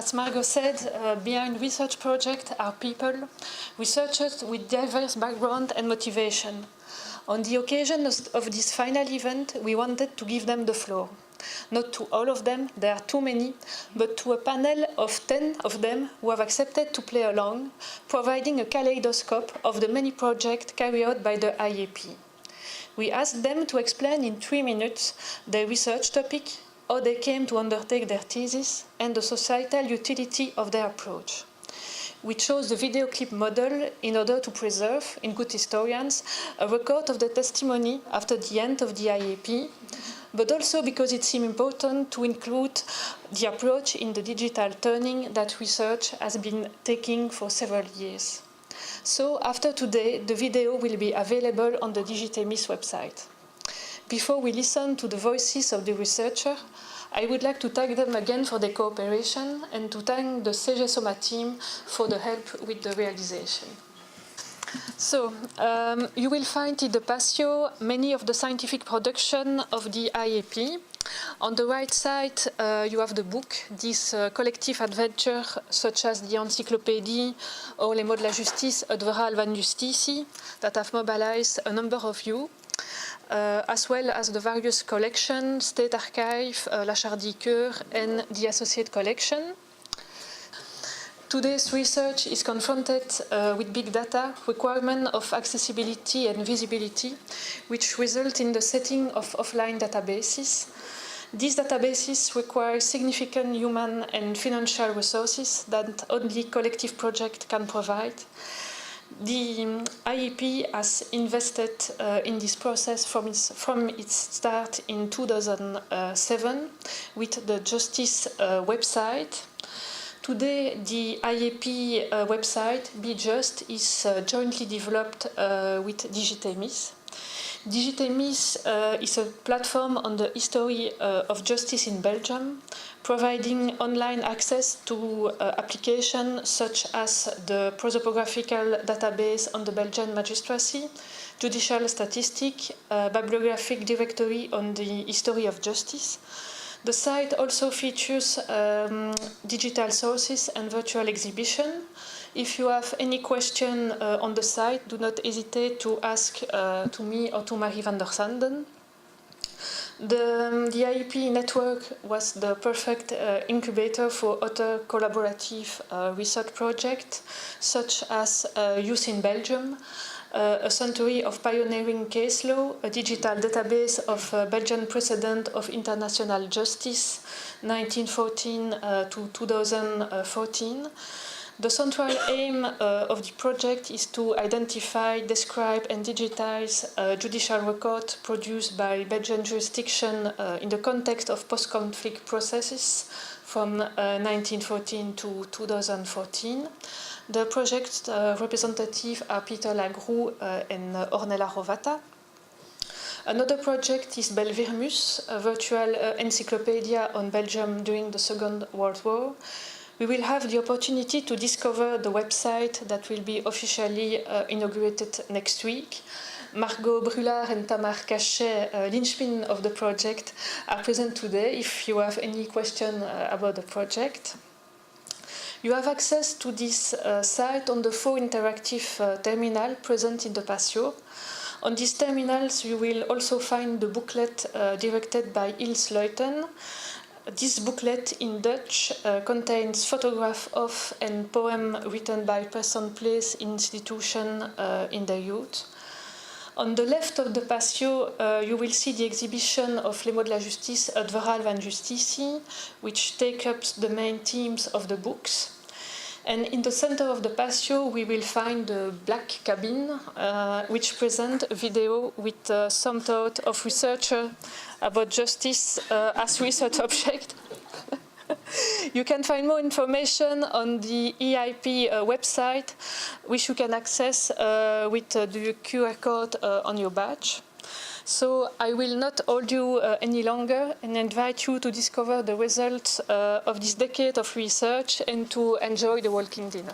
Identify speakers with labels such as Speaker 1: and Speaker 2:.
Speaker 1: as Margot said, behind research projects are people, researchers with diverse background and motivation. On the occasion of this final event, we wanted to give them the floor. Not to all of them, there are too many, but to a panel of 10 of them who have accepted to play along, providing a kaleidoscope of the many projects carried out by the IAP. We asked them to explain in 3 minutes their research topic, how they came to undertake their thesis, and the societal utility of their approach. We chose the video clip model in order to preserve, in good historians, a record of the testimony after the end of the IAP, but also because it seemed important to include the approach in the digital turning that research has been taking for several years. So after today, the video will be available on the Digitemis website. Before we listen to the voices of the researcher, I would like to thank them again for their cooperation and to thank the CGSOMA team for the help with the realization. So, you will find in the Patio many of the scientific production of the IAP. On the right side, you have the book, these collective adventures such as the Encyclopédie or Les mots de la justice, Het verhaal van justitie, that have mobilized a number of you. As well as the various collections, State Archive, La Chardy-Cœur, and the Associate Collection. Today's research is confronted with big data, requirement of accessibility and visibility, which result in the setting of offline databases. These databases require significant human and financial resources that only collective projects can provide. The IAP has invested in this process from its start in 2007 with the Justice website. Today, the IAP website, Be Just, is jointly developed with Digitemis. Digitemis is a platform on the history of justice in Belgium, providing online access to applications such as the prosopographical database on the Belgian magistracy, judicial statistic, bibliographic directory on the history of justice. The site also features digital sources and virtual exhibition. If you have any question on the site, do not hesitate to ask to me or to Marie van der Sanden. The IAP network was the perfect incubator for other collaborative research projects, such as Youth in Belgium, a century of pioneering case law, a digital database of Belgian precedent of international justice, 1914 to 2014. The central aim of the project is to identify, describe, and digitize judicial records produced by Belgian jurisdiction in the context of post-conflict processes from 1914 to 2014. The project representatives are Peter Lagroux and Ornella Rovata. Another project is Belvirmus, a virtual encyclopedia on Belgium during the Second World War. We will have the opportunity to discover the website that will be officially inaugurated next week. Margot Brulard and Tamar Cachet, linchpin of the project, are present today if you have any question about the project. You have access to this site on the 4 interactive terminal present in the Patio. On these terminals, you will also find the booklet directed by Ilse Leuten. This booklet in Dutch contains photographs of and poems written by person, place, institution in their youth. On the left of the Patio, you will see the exhibition of Les mots de la justice, Het verhaal van justitie, which take up the main themes of the books. And in the center of the Patio, we will find the Black Cabin, which presents a video with some thought of researchers about justice as research object. You can find more information on the EIP website, which you can access with the QR code on your badge. So I will not hold you any longer and invite you to discover the results of this decade of research and to enjoy the walking dinner.